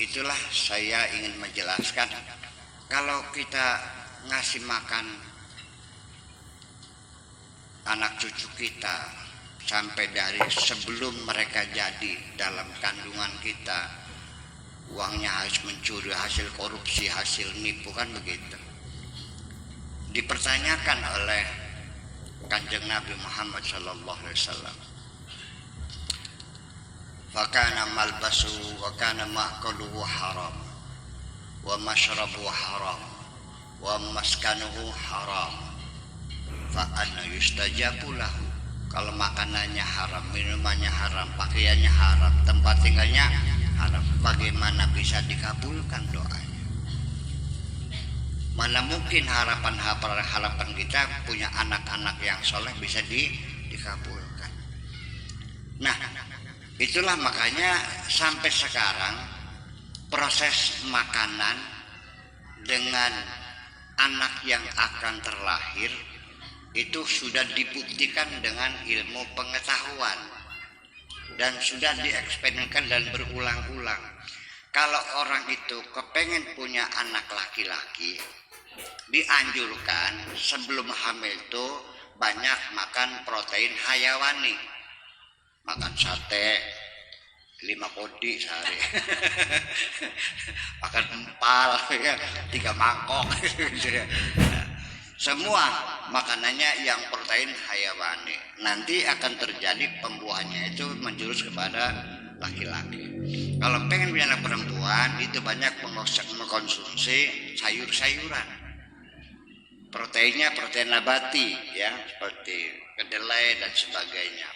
itulah saya ingin menjelaskan, kalau kita ngasih makan anak cucu kita sampai dari sebelum mereka jadi dalam kandungan kita, uangnya harus mencuri, hasil korupsi, hasil nipu, kan begitu. Dipertanyakan oleh Kanjeng Nabi Muhammad sallallahu alaihi wasallam, fakana malbasu wa kana ma'kaluhu haram wa mashrabuhu haram wa maskanuhu haram fa anna yustajabu lahu. Kalau makanannya haram, minumannya haram, pakaiannya haram, tempat tinggalnya haram, bagaimana bisa dikabulkan doanya? Mana mungkin harapan kita punya anak-anak yang soleh bisa dikabulkan. Nah, itulah makanya sampai sekarang proses makanan dengan anak yang akan terlahir itu sudah dibuktikan dengan ilmu pengetahuan dan sudah dieksperimenkan dan berulang-ulang. Kalau orang itu kepengen punya anak laki-laki, dianjurkan sebelum hamil itu banyak makan protein hayawani, makan sate 5 kodi sehari, makan empal 3 mangkok, semua makanannya yang protein hayawani. Nanti akan terjadi pembuahannya itu menjurus kepada laki-laki. Kalau pengen punya anak perempuan itu banyak mengkonsumsi sayur-sayuran. Proteinnya protein nabati ya, seperti kedelai dan sebagainya.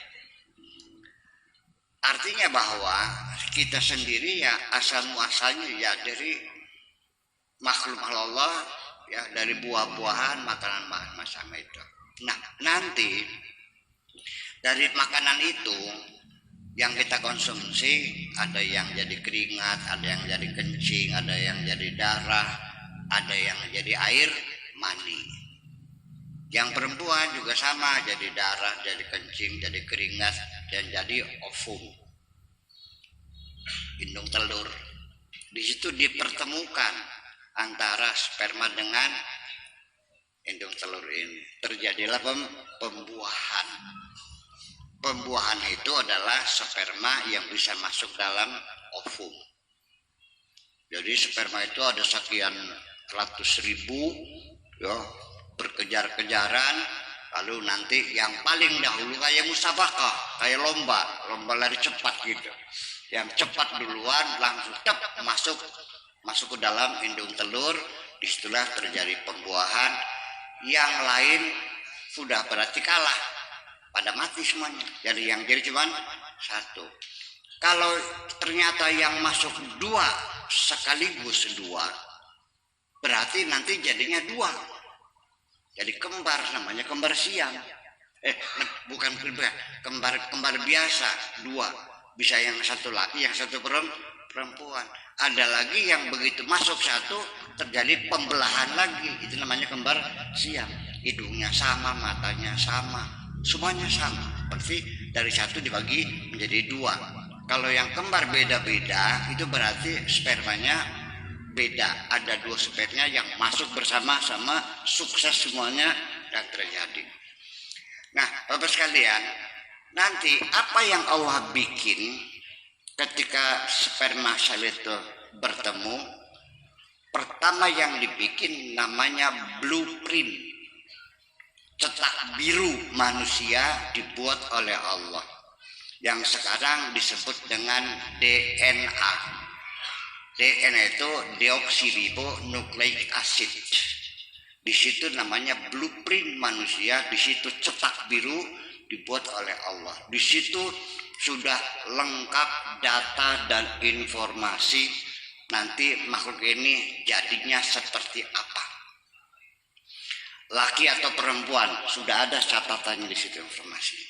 Artinya bahwa kita sendiri ya asal muasalnya ya dari makhluk Allah ya, dari buah-buahan, makanan macam itu. Nah, nanti dari makanan itu yang kita konsumsi ada yang jadi keringat, ada yang jadi kencing, ada yang jadi darah, ada yang jadi air mani. Yang perempuan juga sama, jadi darah, jadi kencing, jadi keringat, dan jadi ovum, indung telur. Di situ dipertemukan antara sperma dengan indung telur ini. Terjadilah pembuahan. Pembuahan itu adalah sperma yang bisa masuk dalam ovum. Jadi sperma itu ada sekian ratus ribu ya, berkejar-kejaran, lalu nanti yang paling dahulu kayak musabaqah, kayak lomba lari cepat gitu. Yang cepat duluan langsung masuk ke dalam indung telur, disitulah terjadi pembuahan. Yang lain sudah berarti kalah, pada mati semuanya. Jadi yang jadi cuma satu. Kalau ternyata yang masuk dua sekaligus dua, berarti nanti jadinya dua. Jadi kembar, namanya kembar siam. Bukan kembar biasa, dua. Bisa yang satu laki, yang satu perempuan. Ada lagi yang begitu masuk satu terjadi pembelahan lagi, itu namanya kembar siam. Hidungnya sama, matanya sama, semuanya sama. Berarti dari satu dibagi menjadi dua. Kalau yang kembar beda-beda itu berarti spermanya beda. Ada dua spermanya yang masuk bersama-sama, sukses semuanya dan terjadi. Nah, Bapak sekalian, nanti apa yang Allah bikin ketika sperma sel itu bertemu, pertama yang dibikin namanya blueprint, cetak biru manusia dibuat oleh Allah, yang sekarang disebut dengan DNA. DNA itu deoksiribonukleik acid. Di situ namanya blueprint manusia, di situ cetak biru dibuat oleh Allah. Di situ sudah lengkap data dan informasi nanti makhluk ini jadinya seperti apa. Laki atau perempuan, sudah ada catatannya di situ informasinya.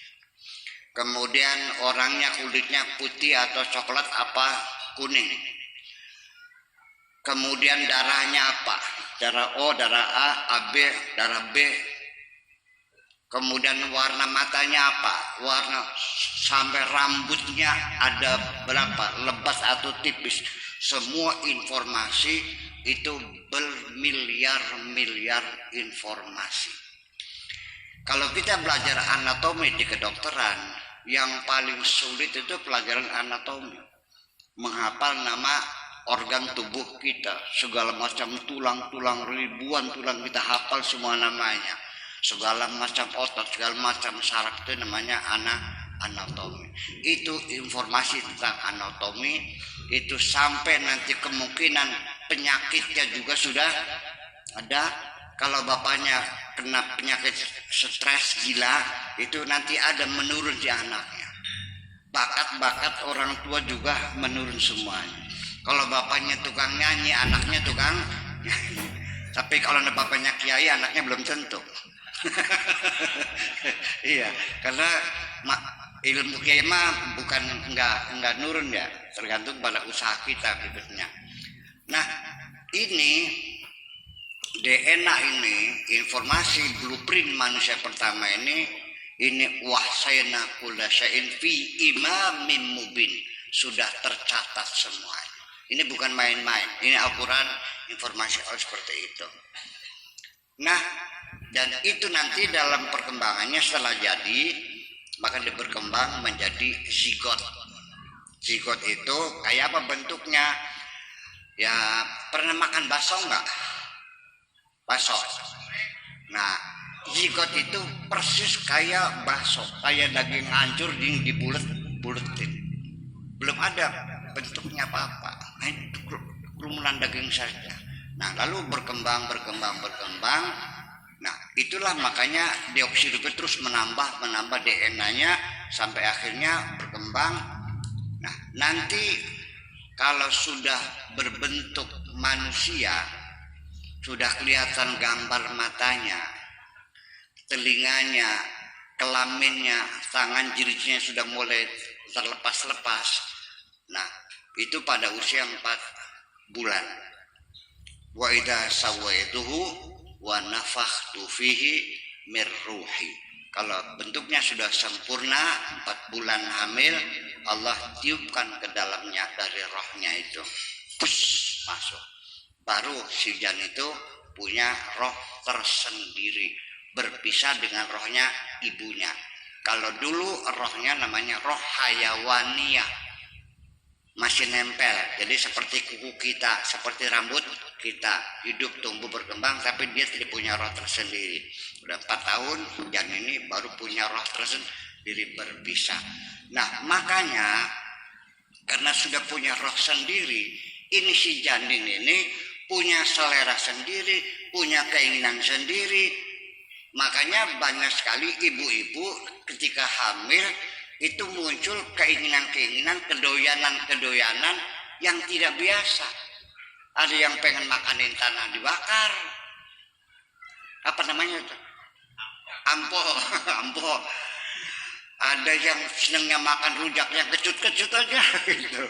Kemudian orangnya kulitnya putih atau coklat apa kuning. Kemudian darahnya apa? Darah O, darah A, AB, darah B. kemudian warna matanya apa, warna sampai rambutnya ada berapa, lebat atau tipis, semua informasi itu bermiliar-miliar informasi. Kalau kita belajar anatomi di kedokteran, yang paling sulit itu pelajaran anatomi, menghafal nama organ tubuh kita, segala macam tulang-tulang, ribuan tulang kita hafal semua namanya, segala macam otot, segala macam saraf, itu namanya anatomi. Itu informasi tentang anatomi itu sampai nanti kemungkinan penyakitnya juga sudah ada. Kalau bapaknya kena penyakit stres gila, itu nanti ada menurun di anaknya. Bakat-bakat orang tua juga menurun semuanya. Kalau bapaknya tukang nyanyi, anaknya tukang nyanyi. Tapi kalau bapaknya kiai, anaknya belum tentu. Iya, karena ilmu kiai mah bukan enggak nurun ya, tergantung pada usaha kita hidupnya. Nah, ini DNA ini, informasi blueprint manusia pertama ini wahsayna kulla syai'in fi imamin mubin, sudah tercatat semuanya. Ini bukan main-main, ini Al-Quran, informasi seperti itu. Nah, dan itu nanti dalam perkembangannya setelah jadi, maka dia berkembang menjadi zigot. Zigot itu kayak apa bentuknya? Ya, pernah makan bakso enggak? Bakso. Nah, zigot itu persis kayak bakso, kayak daging hancur dibulet-buletin. Belum ada bentuknya apa-apa. Nah, itu kerumunan daging saja. Nah, lalu berkembang. Nah, itulah makanya deoksiribut terus menambah DNA-nya sampai akhirnya berkembang. Nah, nanti kalau sudah berbentuk manusia, sudah kelihatan gambar matanya, telinganya, kelaminnya, tangan jirinya sudah mulai terlepas-lepas. Nah, itu pada usia 4 bulan. Wa idza sawaituhu wa nafakhtu fihi mir ruhi. Kalau bentuknya sudah sempurna, 4 bulan hamil, Allah tiupkan ke dalamnya dari rohnya itu. Pus, masuk. Baru si Jan itu punya roh tersendiri, berpisah dengan rohnya ibunya. Kalau dulu rohnya namanya roh hayawaniyah, masih nempel, jadi seperti kuku kita, seperti rambut kita, hidup, tumbuh, berkembang, tapi dia tidak punya roh tersendiri. Udah 4 tahun, Jan ini baru punya roh tersendiri, berpisah. Nah, makanya karena sudah punya roh sendiri, ini si janin ini punya selera sendiri, punya keinginan sendiri. Makanya banyak sekali ibu-ibu ketika hamil itu muncul keinginan-keinginan, kedoyanan-kedoyanan yang tidak biasa. Ada yang pengen makanin tanah dibakar. Apa namanya itu? Ampo. Ada yang senangnya makan rujak yang kecut-kecut aja gitu.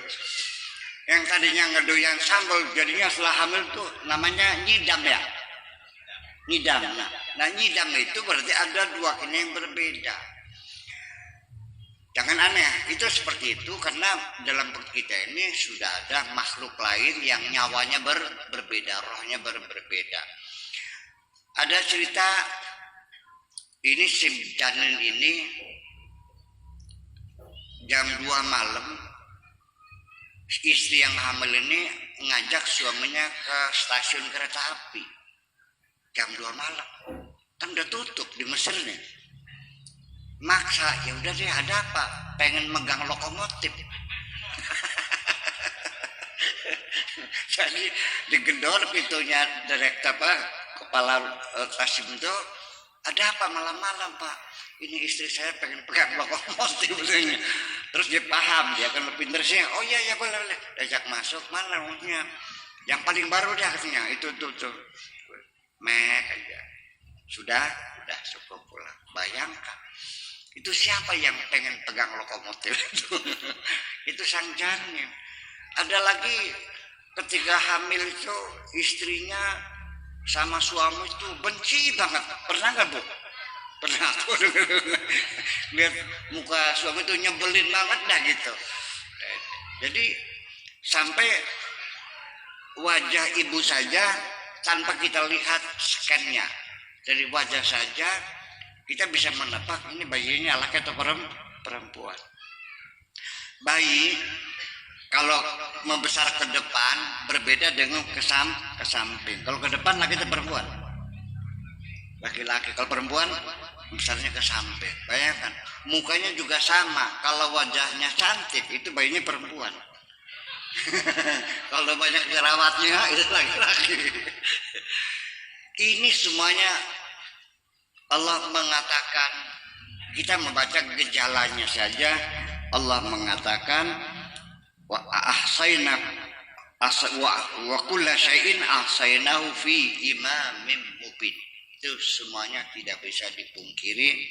Yang tadinya ngedoyan sambal, jadinya setelah hamil tuh namanya nyidam ya. Nyidam. Nah, nyidam itu berarti ada 2 kini yang berbeda. Jangan aneh, itu seperti itu karena dalam perut kita ini sudah ada makhluk lain yang nyawanya berbeda, rohnya berbeda. Ada cerita ini si janin ini jam 2 malam, istri yang hamil ini ngajak suaminya ke stasiun kereta api jam 2 malam, kan udah tutup di Mesir nih. Maksa, ya udah deh, ada apa? Pengen megang lokomotif. Jadi digedor pintunya direktur kepala stasiun itu, ada apa malam-malam Pak? Ini istri saya pengen pegang lokomotif. Terus dia paham, dia kan lebih pintar sih. Oh iya boleh. Diajak masuk, mana rumahnya? Yang paling baru dia katanya, itu tuh. Mek aja. Sudah cukup pulang. Bayangkan. Itu siapa yang pengen pegang lokomotif itu? Itu sang janin. Ada lagi ketika hamil itu istrinya sama suami itu benci banget. Pernah nggak Bu? Pernah tuh lihat muka suami tuh nyebelin banget dah gitu. Jadi sampai wajah ibu saja tanpa kita lihat scannya, dari wajah saja kita bisa menebak ini bayinya laki atau perempuan. Bayi kalau membesar ke depan berbeda dengan ke samping. Kalau ke depan laki atau perempuan? Laki-laki. Kalau perempuan besarnya ke samping. Bayangkan, mukanya juga sama. Kalau wajahnya cantik itu bayinya perempuan. Kalau banyak jerawatnya itu laki-laki. Ini semuanya Allah mengatakan, kita membaca gejalanya saja. Allah mengatakan wa ahsayna wa kulla syai'in ahsaynahu fi imamin mubin. Itu semuanya tidak bisa dipungkiri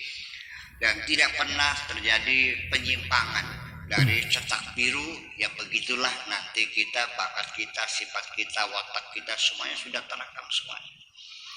dan tidak pernah terjadi penyimpangan dari cetak biru. Ya begitulah nanti kita, bakat kita, sifat kita, watak kita semuanya sudah terekam semuanya.